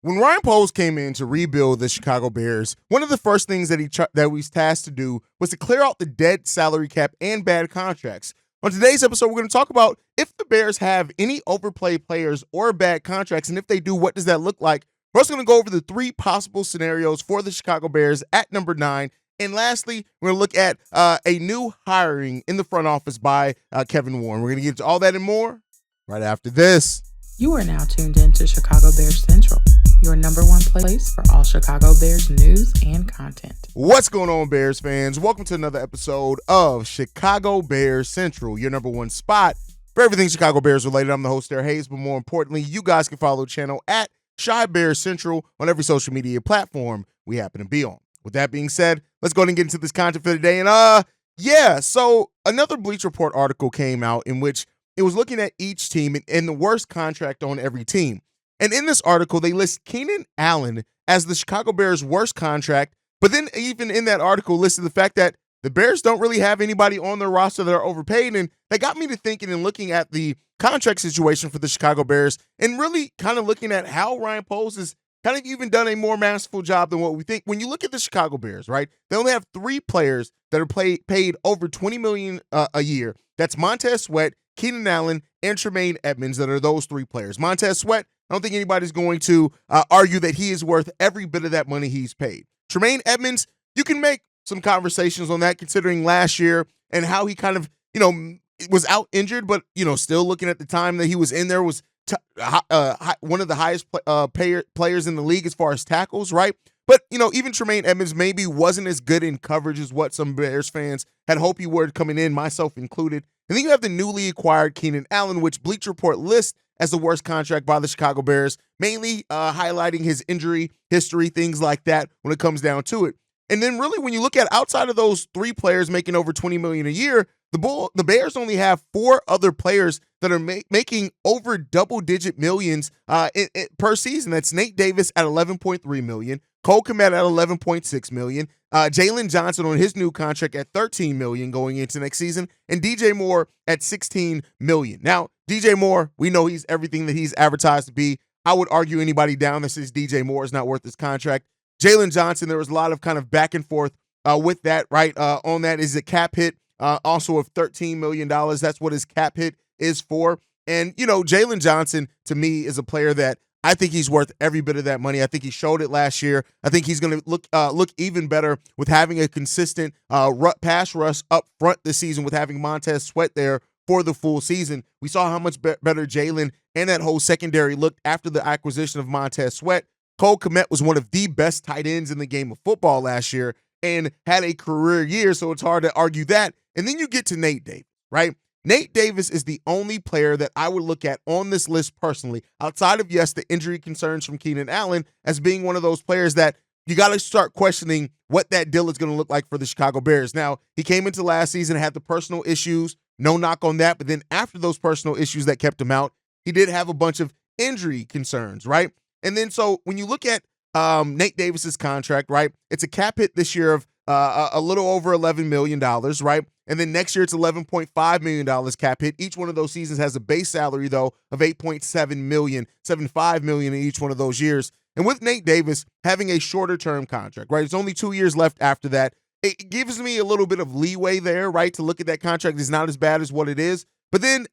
When Ryan Poles came in to rebuild the Chicago Bears, one of the first things that he was tasked to do was to clear out the dead salary cap and bad contracts. On today's episode, we're going to talk about if the Bears have any overpay players or bad contracts, and if they do, what does that look like? We're also going to go over the three possible scenarios for the Chicago Bears at number 9. And lastly, we're going to look at a new hiring in the front office by Kevin Warren. We're going to get into all that and more right after this. You are now tuned in to Chicago Bears Central, your number one place for all Chicago Bears news and content. What's going on, Bears fans? Welcome to another episode of Chicago Bears Central, your number one spot for everything Chicago Bears related. I'm the host there, Haize, but more importantly, you guys can follow the channel at Chi Bears Central on every social media platform we happen to be on. With that being said, let's go ahead and get into this content for today. And so another Bleacher Report article came out in which it was looking at each team and the worst contract on every team. And in this article, they list Keenan Allen as the Chicago Bears' worst contract, but then even in that article listed the fact that the Bears don't really have anybody on their roster that are overpaid. And that got me to thinking and looking at the contract situation for the Chicago Bears and really kind of looking at how Ryan Poles has kind of even done a more masterful job than what we think. When you look at the Chicago Bears, right, they only have 3 players that are paid over $20 million a year. That's Montez Sweat, Keenan Allen, and Tremaine Edmonds that are those 3 players. Montez Sweat, I don't think anybody's going to argue that he is worth every bit of that money he's paid. Tremaine Edmonds, you can make some conversations on that considering last year and how he kind of, was out injured, but, still looking at the time that he was in there was one of the highest players in the league as far as tackles, right? But, even Tremaine Edmonds maybe wasn't as good in coverage as what some Bears fans had hoped he were coming in, myself included. And then you have the newly acquired Keenan Allen, which Bleacher Report lists as the worst contract by the Chicago Bears, mainly highlighting his injury history, things like that when it comes down to it. And then really when you look at outside of those 3 players making over $20 million a year, the Bears only have 4 other players that are making over double-digit millions per season. That's Nate Davis at $11.3 million, Cole Kmet at $11.6 million, Jalen Johnson on his new contract at $13 million going into next season, and DJ Moore at $16 million. Now, DJ Moore, we know he's everything that he's advertised to be. I would argue anybody down that says DJ Moore is not worth his contract. Jalen Johnson, there was a lot of kind of back and forth with that, right? On that is a cap hit also of $13 million. That's what his cap hit is for. And, Jalen Johnson, to me, is a player that I think he's worth every bit of that money. I think he showed it last year. I think he's going to look even better with having a consistent pass rush up front this season with having Montez Sweat there for the full season. We saw how much better Jalen and that whole secondary looked after the acquisition of Montez Sweat. Cole Kmet was one of the best tight ends in the game of football last year and had a career year, so it's hard to argue that. And then you get to Nate Davis, right? Nate Davis is the only player that I would look at on this list personally, outside of, yes, the injury concerns from Keenan Allen, as being one of those players that you got to start questioning what that deal is going to look like for the Chicago Bears. Now, he came into last season, had the personal issues, no knock on that, but then after those personal issues that kept him out, he did have a bunch of injury concerns, right? And then so when you look at Nate Davis's contract, right, it's a cap hit this year of a little over $11 million, right? And then next year it's $11.5 million cap hit. Each one of those seasons has a base salary, though, of $8.7 million, $7.5 million in each one of those years. And with Nate Davis having a shorter term contract, right, it's only 2 years left after that. It gives me a little bit of leeway there, right, to look at that contract. It's not as bad as what it is. But then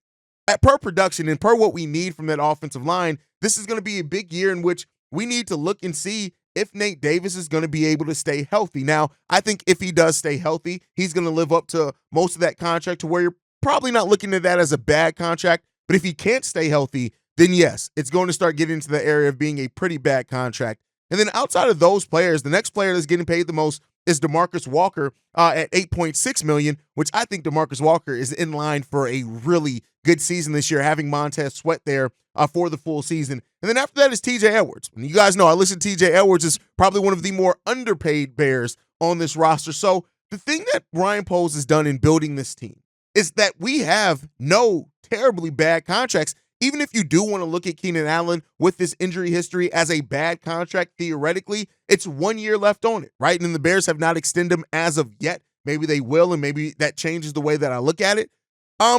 per production and per what we need from that offensive line, this is going to be a big year in which we need to look and see if Nate Davis is going to be able to stay healthy. Now, I think if he does stay healthy, he's going to live up to most of that contract to where you're probably not looking at that as a bad contract. But if he can't stay healthy, then yes, it's going to start getting into the area of being a pretty bad contract. And then outside of those players, the next player that's getting paid the most is DeMarcus Walker at $8.6 million, which I think DeMarcus Walker is in line for a really good season this year, having Montez Sweat there for the full season. And then after that is TJ Edwards. And you guys know I listen to TJ Edwards is probably one of the more underpaid Bears on this roster. So the thing that Ryan Poles has done in building this team is that we have no terribly bad contracts. Even if you do want to look at Keenan Allen with this injury history as a bad contract, theoretically, it's 1 year left on it, right? And the Bears have not extended him as of yet. Maybe they will, and maybe that changes the way that I look at it.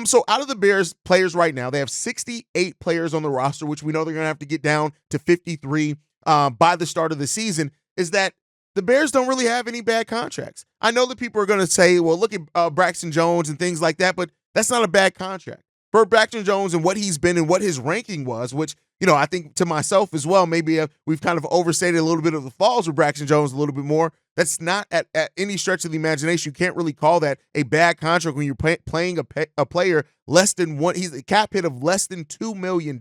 So out of the Bears players right now, they have 68 players on the roster, which we know they're going to have to get down to 53 by the start of the season is that the Bears don't really have any bad contracts. I know that people are going to say, well, look at Braxton Jones and things like that, but that's not a bad contract. For Braxton Jones and what he's been and what his ranking was, which, I think to myself as well, maybe we've kind of overstated a little bit of the falls with Braxton Jones a little bit more. That's not at any stretch of the imagination. You can't really call that a bad contract when you're playing a player less than one. He's a cap hit of less than $2 million.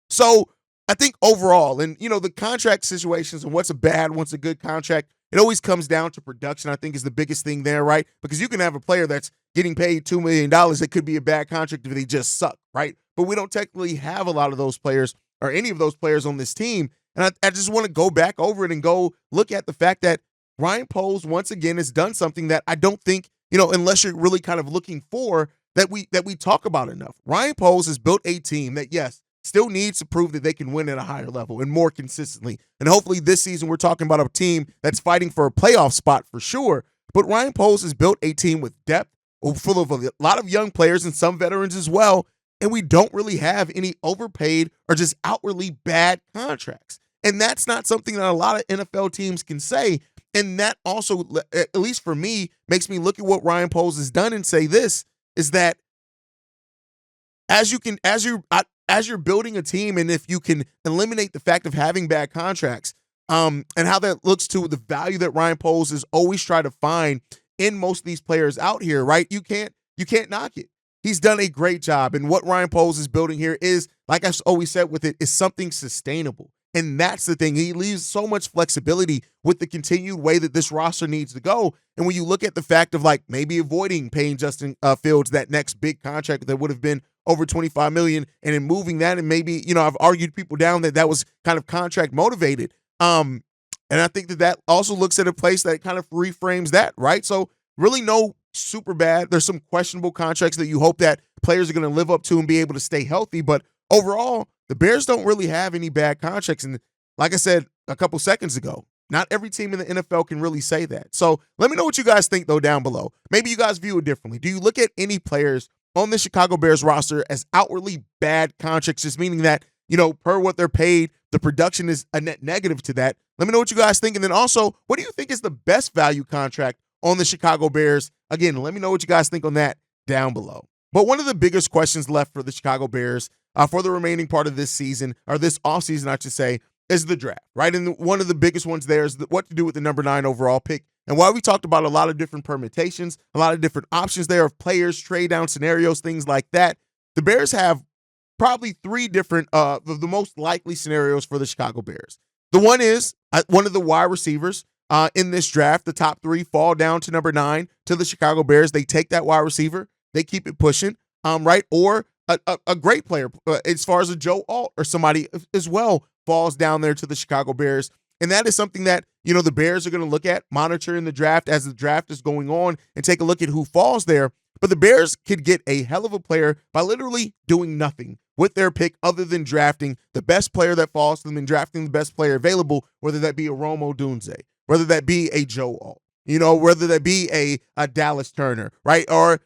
So I think overall, and the contract situations and what's a bad, what's a good contract, it always comes down to production, I think, is the biggest thing there, right? Because you can have a player that's getting paid $2 million. It could be a bad contract if they just suck, right? But we don't technically have a lot of those players or any of those players on this team. And I just want to go back over it and go look at the fact that Ryan Poles, once again, has done something that I don't think, unless you're really kind of looking for, that we talk about enough. Ryan Poles has built a team that, yes, still needs to prove that they can win at a higher level and more consistently. And hopefully this season we're talking about a team that's fighting for a playoff spot for sure. But Ryan Poles has built a team with depth, full of a lot of young players and some veterans as well. And we don't really have any overpaid or just outwardly bad contracts. And that's not something that a lot of NFL teams can say. And that also, at least for me, makes me look at what Ryan Poles has done and say this, is that as you're building a team, and if you can eliminate the fact of having bad contracts, and how that looks to the value that Ryan Poles has always tried to find in most of these players out here, right? You can't knock it. He's done a great job. And what Ryan Poles is building here is, like I've always said with it, is something sustainable. And that's the thing. He leaves so much flexibility with the continued way that this roster needs to go. And when you look at the fact of maybe avoiding paying Justin Fields that next big contract that would have been over $25 million, and then moving that, and maybe, I've argued people down that was kind of contract motivated. And I think that also looks at a place that kind of reframes that, right? So really no super bad. There's some questionable contracts that you hope that players are going to live up to and be able to stay healthy. But overall, the Bears don't really have any bad contracts. And like I said a couple seconds ago, not every team in the NFL can really say that. So let me know what you guys think, though, down below. Maybe you guys view it differently. Do you look at any players on the Chicago Bears roster as outwardly bad contracts, just meaning that, per what they're paid, the production is a net negative to that? Let me know what you guys think. And then also, what do you think is the best value contract on the Chicago Bears? Again, let me know what you guys think on that down below. But one of the biggest questions left for the Chicago Bears for the remaining part of this season, or this offseason, I should say, is the draft, right? And one of the biggest ones there is what to do with the number 9 overall pick. And while we talked about a lot of different permutations, a lot of different options there of players, trade down scenarios, things like that, the Bears have probably 3 different of the most likely scenarios for the Chicago Bears. The one is one of the wide receivers in this draft. The top 3 fall down to number 9 to the Chicago Bears. They take that wide receiver. They keep it pushing, right? Or a great player as far as a Joe Alt or somebody as well falls down there to the Chicago Bears. And that is something that, the Bears are going to look at, monitor in the draft as the draft is going on, and take a look at who falls there. But the Bears could get a hell of a player by literally doing nothing with their pick other than drafting the best player that falls to them and drafting the best player available, whether that be a Rome Odunze, whether that be a Joe Alt, whether that be a Dallas Turner, right? Or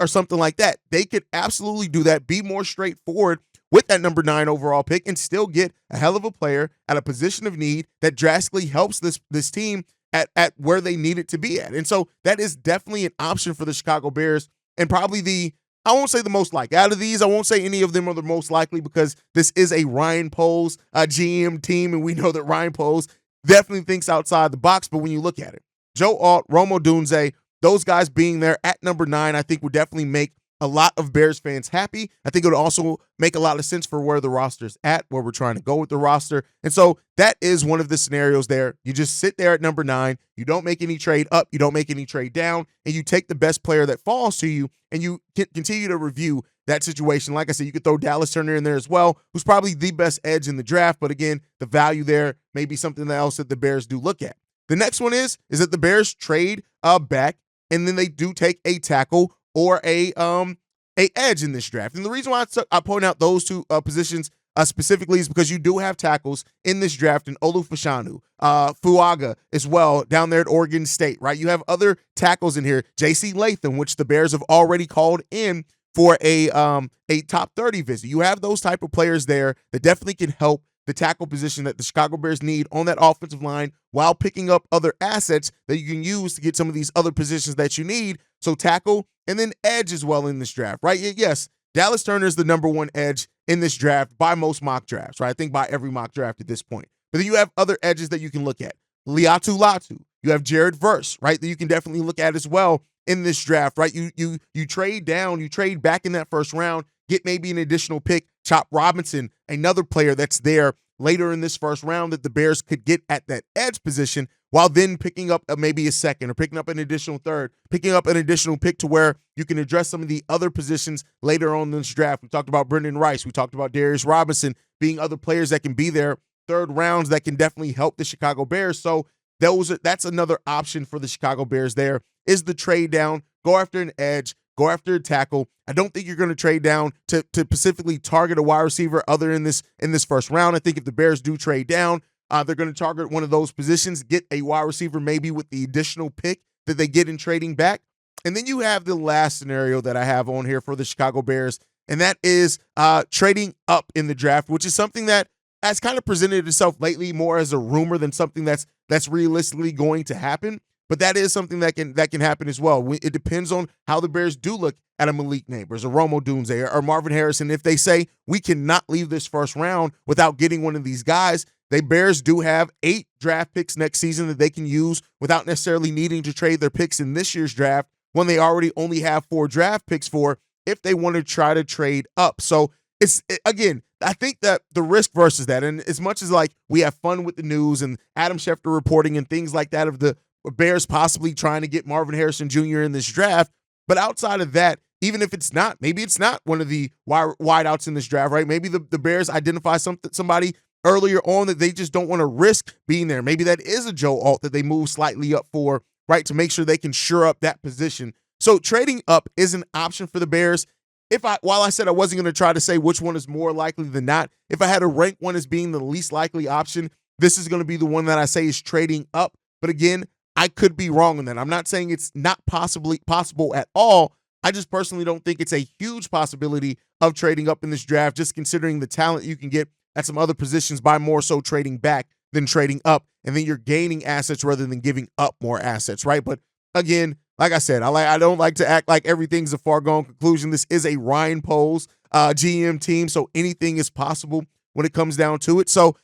something like that. They could absolutely do that, be more straightforward with that number 9 overall pick, and still get a hell of a player at a position of need that drastically helps this team at where they need it to be at. And so that is definitely an option for the Chicago Bears, and probably I won't say the most likely. Out of these, I won't say any of them are the most likely, because this is a Ryan Poles GM team, and we know that Ryan Poles definitely thinks outside the box. But when you look at it, Joe Alt, Rome Odunze, those guys being there at number 9, I think would definitely make a lot of Bears fans happy. I think it would also make a lot of sense for where the roster's at, where we're trying to go with the roster. And so that is one of the scenarios there. You just sit there at number 9. You don't make any trade up. You don't make any trade down. And you take the best player that falls to you, and you continue to review that situation. Like I said, you could throw Dallas Turner in there as well, who's probably the best edge in the draft. But again, the value there may be something else that the Bears do look at. The next one is that the Bears trade back, and then they do take a tackle or a edge in this draft. And the reason why I point out those 2 positions specifically is because you do have tackles in this draft in Olu Fashanu, Fuaga as well down there at Oregon State, right? You have other tackles in here, J.C. Latham, which the Bears have already called in for a top 30 visit. You have those type of players there that definitely can help the tackle position that the Chicago Bears need on that offensive line while picking up other assets that you can use to get some of these other positions that you need. So tackle and then edge as well in this draft, right? Yes, Dallas Turner is the number one edge in this draft by most mock drafts, right? I think by every mock draft at this point. But then you have other edges that you can look at. Liatu Latu. You have Jared Verse, right? That you can definitely look at as well in this draft, right? You trade down, you trade back in that first round, get maybe an additional pick. Chop Robinson, another player that's there later in this first round that the Bears could get at that edge position, while then picking up maybe a second or picking up an additional third, picking up an additional pick to where you can address some of the other positions later on in this draft. We talked about Brendan Rice. We talked about Darius Robinson being other players that can be there, third rounds that can definitely help the Chicago Bears. So that's another option for the Chicago Bears there is the trade down, go after an edge, go after a tackle. I don't think you're going to trade down to specifically target a wide receiver other in this first round. I think if the Bears do trade down, they're going to target one of those positions, get a wide receiver maybe with the additional pick that they get in trading back. And then you have the last scenario that I have on here for the Chicago Bears, and that is trading up in the draft, which is something that has kind of presented itself lately more as a rumor than something that's realistically going to happen. But that is something that can happen as well. It depends on how the Bears do look at a Malik Neighbors, a Romo Dunze, or Marvin Harrison. If they say we cannot leave this first round without getting one of these guys, the Bears do have 8 draft picks next season that they can use without necessarily needing to trade their picks in this year's draft when they already only have 4 draft picks for if they want to try to trade up. So again, I think that the risk versus that, and as much as like we have fun with the news and Adam Schefter reporting and things like that of the Bears possibly trying to get Marvin Harrison Jr. in this draft, but outside of that, even if it's not, maybe it's not one of the wideouts in this draft, right? Maybe the Bears identify somebody earlier on that they just don't want to risk being there. Maybe that is a Joe Alt that they move slightly up for, right, to make sure they can shore up that position. So trading up is an option for the Bears. While I said I wasn't going to try to say which one is more likely than not, if I had to rank one as being the least likely option, this is going to be the one that I say is trading up. But again, I could be wrong on that. I'm not saying it's not possible at all. I just personally don't think it's a huge possibility of trading up in this draft, just considering the talent you can get at some other positions by more so trading back than trading up. And then you're gaining assets rather than giving up more assets, right? But again, like I said, I don't like to act like everything's a foregone conclusion. This is a Ryan Poles GM team, so anything is possible when it comes down to it. So,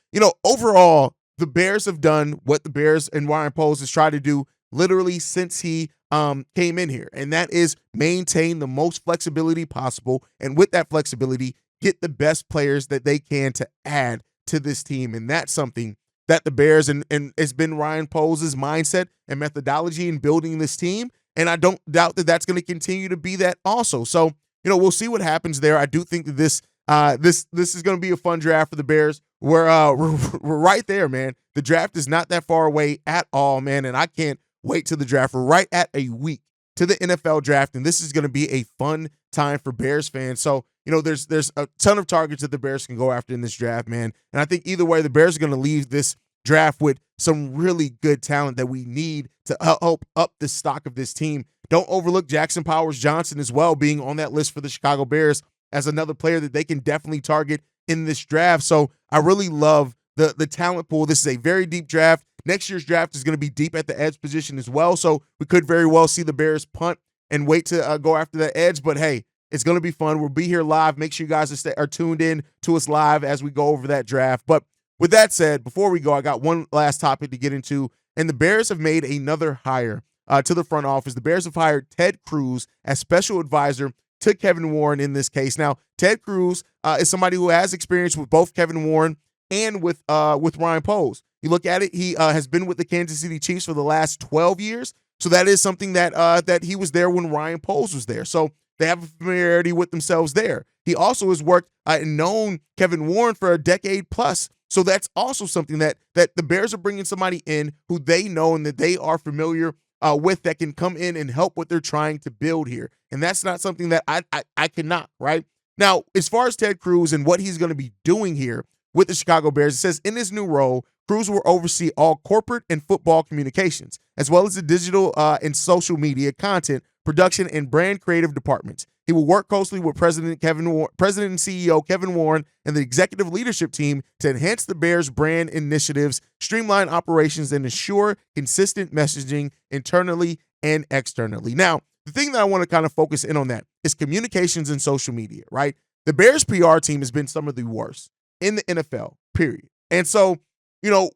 overall, the Bears have done what the Bears and Ryan Poles has tried to do literally since he came in here, and that is maintain the most flexibility possible, and with that flexibility, get the best players that they can to add to this team. And that's something that the Bears and it's been Ryan Poles' mindset and methodology in building this team. And I don't doubt that that's going to continue to be that also. So, we'll see what happens there. I do think that this is going to be a fun draft for the Bears. We're right there, man. The draft is not that far away at all, man. And I can't wait till the draft. We're right at a week to the NFL draft, and this is going to be a fun time for Bears fans. So, there's a ton of targets that the Bears can go after in this draft, man. And I think either way, the Bears are going to leave this draft with some really good talent that we need to help up the stock of this team. Don't overlook Jackson Powers Johnson as well being on that list for the Chicago Bears as another player that they can definitely target in this draft. So I really love the talent pool. This is a very deep draft. Next year's draft is going to be deep at the edge position as well. So we could very well see the Bears punt and wait to go after that edge. But hey, it's going to be fun. We'll be here live. Make sure you guys are tuned in to us live as we go over that draft. But with that said, before we go, I got one last topic to get into, and the Bears have made another hire to the front office. The Bears have hired Ted Cruz as special advisor to Kevin Warren in this case. Now, Ted Cruz is somebody who has experience with both Kevin Warren and with Ryan Poles. You look at it, he has been with the Kansas City Chiefs for the last 12 years. So that is something that he was there when Ryan Poles was there. So they have a familiarity with themselves there. He also has worked and known Kevin Warren for a decade plus. So that's also something that the Bears are bringing somebody in who they know and that they are familiar with, that can come in and help what they're trying to build here. And that's not something that I cannot, right? Now, as far as Ted Cruz and what he's going to be doing here with the Chicago Bears, it says in his new role, Cruz will oversee all corporate and football communications, as well as the digital and social media content, production, and brand creative departments. He will work closely with President and CEO Kevin Warren and the executive leadership team to enhance the Bears' brand initiatives, streamline operations, and ensure consistent messaging internally and externally. Now, the thing that I want to kind of focus in on that is communications and social media, right? The Bears PR team has been some of the worst in the NFL, period. And so,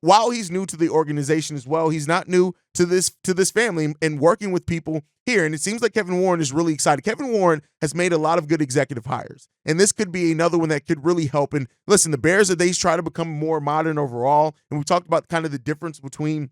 while he's new to the organization as well, he's not new to this family and working with people here. And it seems like Kevin Warren is really excited. Kevin Warren has made a lot of good executive hires, and this could be another one that could really help. And listen, the Bears, they try to become more modern overall, and we talked about kind of the difference between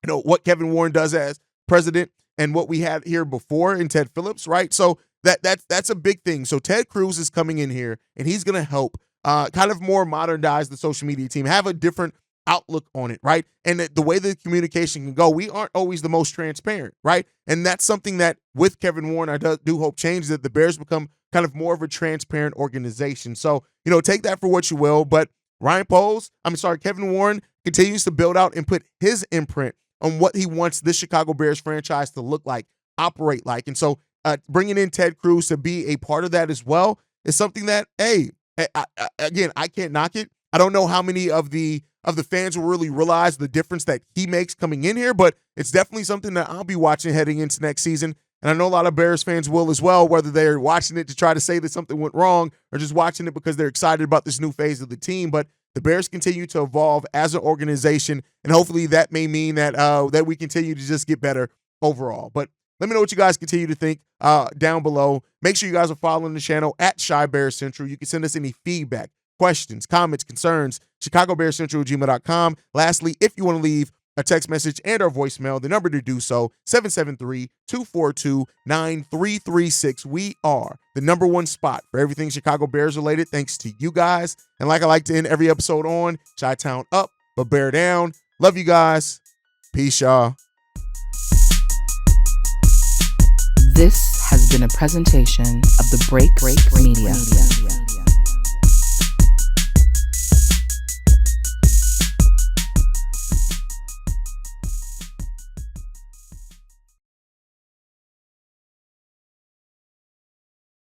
what Kevin Warren does as president and what we had here before in Ted Phillips, right? So that's a big thing. So Ted Cruz is coming in here, and he's going to help kind of more modernize the social media team, have a different outlook on it, right? And the way the communication can go, we aren't always the most transparent, right? And that's something that with Kevin Warren, I do hope changes, that the Bears become kind of more of a transparent organization. So, take that for what you will. But Kevin Warren continues to build out and put his imprint on what he wants this Chicago Bears franchise to look like, operate like. And so bringing in Ted Cruz to be a part of that as well is something that, hey, I can't knock it. I don't know how many of the fans will really realize the difference that he makes coming in here, but it's definitely something that I'll be watching heading into next season. And I know a lot of Bears fans will as well, whether they're watching it to try to say that something went wrong or just watching it because they're excited about this new phase of the team. But the Bears continue to evolve as an organization, and hopefully that may mean that that we continue to just get better overall. But let me know what you guys continue to think down below. Make sure you guys are following the channel at Shy Bears Central. You can send us any feedback, questions, comments, concerns, ChicagoBearsCentral@gmail.com. Lastly, if you want to leave a text message and our voicemail, the number to do so, 773-242-9336. We are the #1 spot for everything Chicago Bears related, thanks to you guys. And like I like to end every episode on, Chi-Town up, but Bear down. Love you guys. Peace, y'all. This has been a presentation of the Break Media.